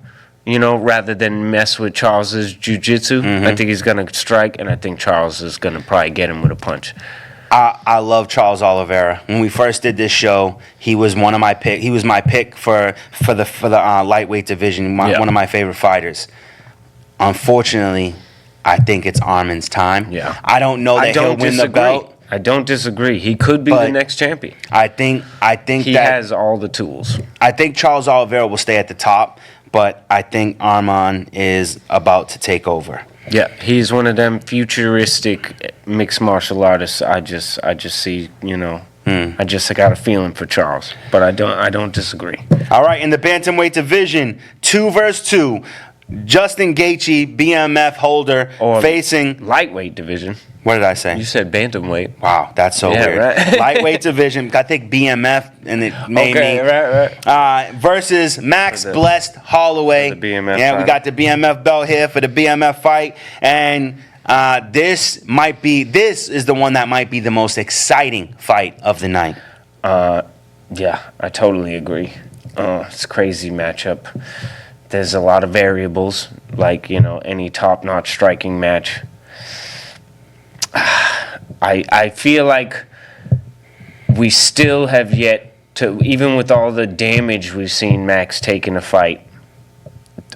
you know, rather than mess with Charles's jiu-jitsu. I think he's going to strike, and I think Charles is going to probably get him with a punch. I love Charles Oliveira. When we first did this show, he was one of my pick. He was my pick for the lightweight division. One of my favorite fighters. Unfortunately, I think it's Arman's time. Yeah. I don't know that he'll win the belt. I don't disagree. He could be the next champion. I think he has all the tools. I think Charles Oliveira will stay at the top, but I think Arman is about to take over. Yeah, he's one of them futuristic mixed martial artists. I just see, you know, I got a feeling for Charles, but I don't disagree. All right, in the bantamweight division, 2 versus 2. Justin Gaethje, BMF holder, facing lightweight division. What did I say? You said bantamweight. Wow, that's so weird. Right? Lightweight division. I think BMF, and it made me. Right. Versus Max Blessed Holloway. The BMF we got the BMF belt here for the BMF fight, and this is the one that might be the most exciting fight of the night. Yeah, I totally agree. It's a crazy matchup. There's a lot of variables, like, you know, any top-notch striking match. I feel like we still have yet to, even with all the damage we've seen Max take in a fight,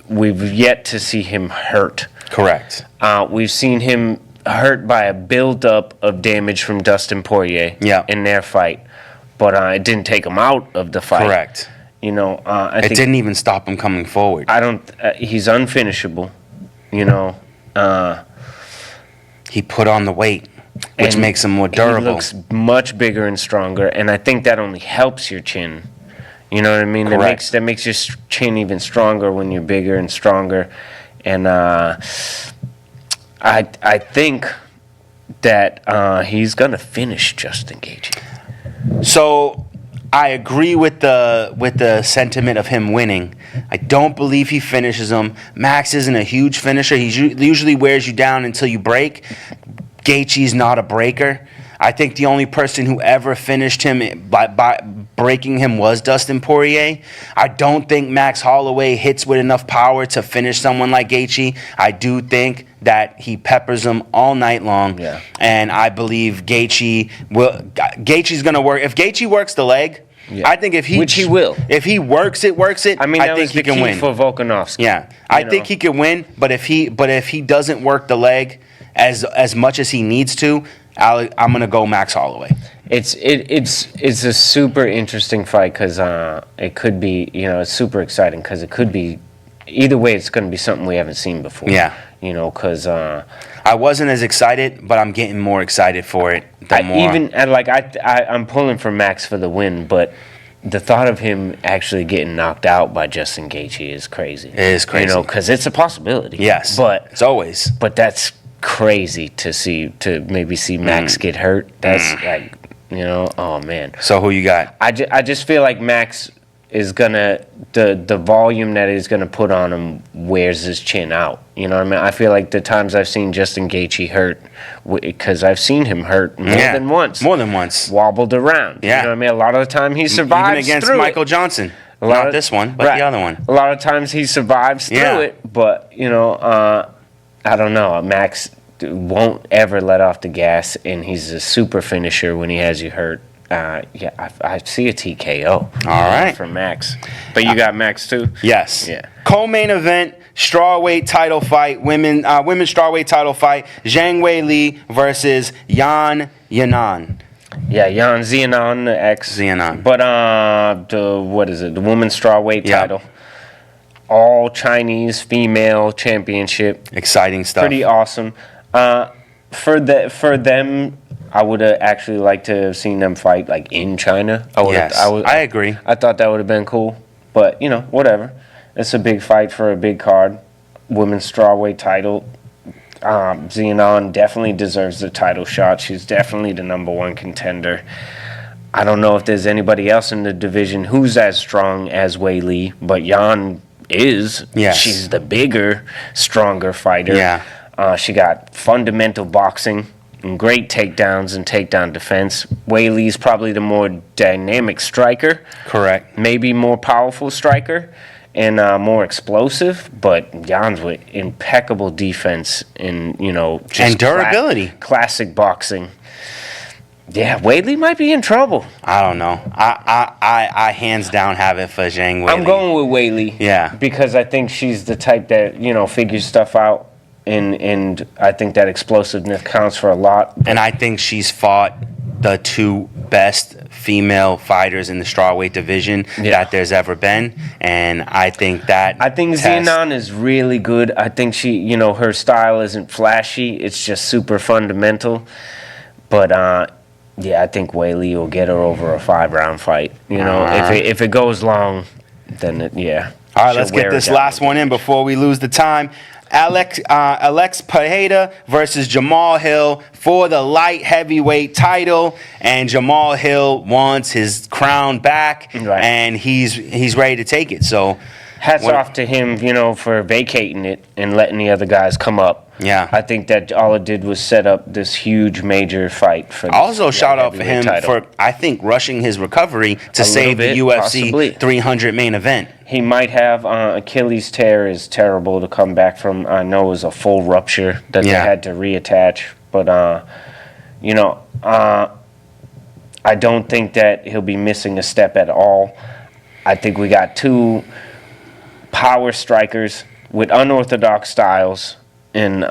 we've yet to see him hurt. Correct. We've seen him hurt by a buildup of damage from Dustin Poirier in their fight, but it didn't take him out of the fight. Correct. You know, I think it didn't even stop him coming forward. He's unfinishable. You know, he put on the weight, which makes him more durable. He looks much bigger and stronger, and I think that only helps your chin. You know what I mean? Correct. That makes your chin even stronger when you're bigger and stronger. And I think that he's gonna finish Justin Gaethje. So I agree with the sentiment of him winning. I don't believe he finishes him. Max isn't a huge finisher. He usually wears you down until you break. Gaethje's not a breaker. I think the only person who ever finished him by breaking him was Dustin Poirier. I don't think Max Holloway hits with enough power to finish someone like Gaethje. I do think that he peppers him all night long. Yeah. And I believe Gaethje's going to work. If Gaethje works the leg, Yeah. I think Which he will. If he works it, I mean, that think was he the can key win. for Volkanovski. Yeah, I think he can win. But if he doesn't work the leg as much as he needs to, I'm gonna go Max Holloway. It's a super interesting fight because it could be, it's super exciting because it could be either way. It's going to be something we haven't seen before. Yeah, because I wasn't as excited, but I'm getting more excited for it. I'm pulling for Max for the win, but the thought of him actually getting knocked out by Justin Gaethje is crazy. It is crazy. Because it's a possibility. Yes, but it's always. But that's crazy to maybe see Max get hurt. That's like, oh man. So who you got? I just feel like Max is gonna the volume that he's gonna put on him wears his chin out. You know what I mean? I feel like the times I've seen Justin Gaethje hurt, because I've seen him hurt more than once. More than once. Wobbled around. Yeah. You know what I mean? A lot of the time he survives Even against through Michael it. Johnson. A lot Not of- this one, but right. the other one. A lot of times he survives through it, but I don't know. Max won't ever let off the gas, and he's a super finisher when he has you hurt. I see a TKO. All right. For Max. But you got Max too? Yes. Yeah. Co-main event, strawweight title fight, women's strawweight title fight, Zhang Weili versus Yan Yanan. Yeah, Yan Xiaonan, the ex. Xiaonan. But the women's strawweight title. All Chinese female championship. Exciting stuff. Pretty awesome. For them, I would have actually liked to have seen them fight like in China. I agree. I thought that would have been cool. But whatever. It's a big fight for a big card. Women's strawweight title. Xiaonan definitely deserves the title shot. She's definitely the #1 contender. I don't know if there's anybody else in the division who's as strong as Weili, but Yan is. Yes. She's the bigger, stronger fighter. Yeah. She got fundamental boxing and great takedowns and takedown defense. Weili's probably the more dynamic striker. Correct. Maybe more powerful striker and more explosive, but Jan's with impeccable defense and, just and durability. Classic boxing. Yeah, Weili might be in trouble. I don't know. I hands down have it for Zhang Weili. I'm going with Weili. Yeah. Because I think she's the type that, figures stuff out. And I think that explosiveness counts for a lot. And I think she's fought the two best female fighters in the strawweight division that there's ever been. And I think Xiaonan is really good. I think she, her style isn't flashy. It's just super fundamental. But, I think Weili will get her over a 5-round fight. If it goes long, then All right, let's get this last one in before we lose the time. Alex Pereira versus Jamal Hill for the light heavyweight title, and Jamal Hill wants his crown back, and he's ready to take it. So, hats off to him, for vacating it and letting the other guys come up. Yeah, I think that all it did was set up this huge major fight for. Also, shout out for him for rushing his recovery to save the UFC 300 main event. He might have Achilles tear is terrible to come back from. I know it was a full rupture that they had to reattach, but I don't think that he'll be missing a step at all. I think we got two power strikers with unorthodox styles, and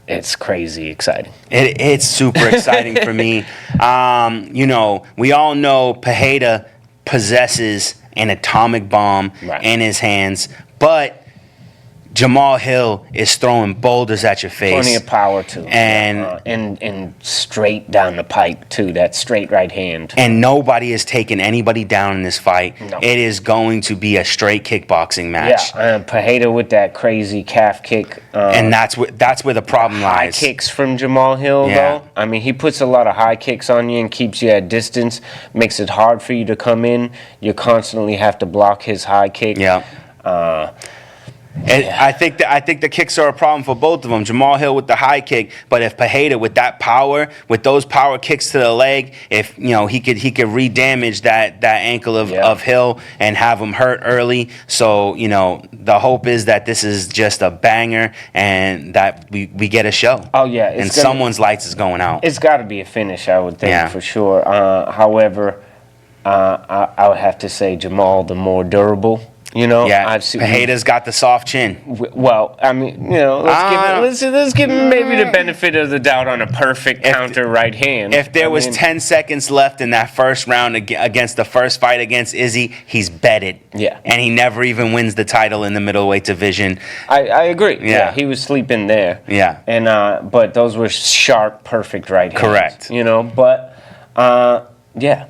it's crazy exciting. It's super exciting for me. We all know Pereira possesses an atomic bomb in his hands, but Jamal Hill is throwing boulders at your face. Plenty of power too, and straight down the pipe too. That straight right hand. And nobody is taking anybody down in this fight. No. It is going to be a straight kickboxing match. Yeah, Pereira with that crazy calf kick. And that's where the problem lies. High kicks from Jamal Hill, though. I mean, he puts a lot of high kicks on you and keeps you at distance. Makes it hard for you to come in. You constantly have to block his high kick. Yeah. And I think the kicks are a problem for both of them. Jamal Hill with the high kick, but if Pereira with that power, with those power kicks to the leg, if he could re-damage that ankle of Hill and have him hurt early. So the hope is that this is just a banger and that we get a show. Oh yeah, and someone's lights is going out. It's got to be a finish, I would think, for sure. However, I would have to say Jamal the more durable. Yeah, Pereira's got the soft chin. Well, I mean, let's give him maybe the benefit of the doubt on a perfect counter right hand. If there was 10 seconds left in that first round against the first fight against Izzy, he's betted. Yeah. And he never even wins the title in the middleweight division. I agree. Yeah, he was sleeping there. Yeah. And but those were sharp, perfect right hands. Correct.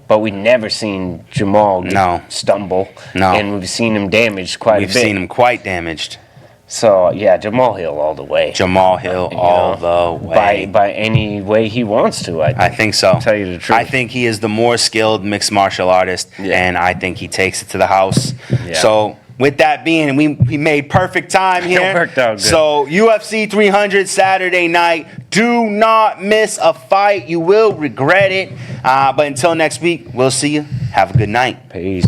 But we never seen Jamal stumble. No. And we've seen him damaged quite a bit. We've seen him quite damaged. So, Jamal Hill all the way. Jamal Hill all the way. By any way he wants to, I think so. To tell you the truth. I think he is the more skilled mixed martial artist, and I think he takes it to the house. Yeah. So, with that being, we made perfect time here. It worked out good. So, UFC 300 Saturday night. Do not miss a fight. You will regret it. But until next week, we'll see you. Have a good night. Peace.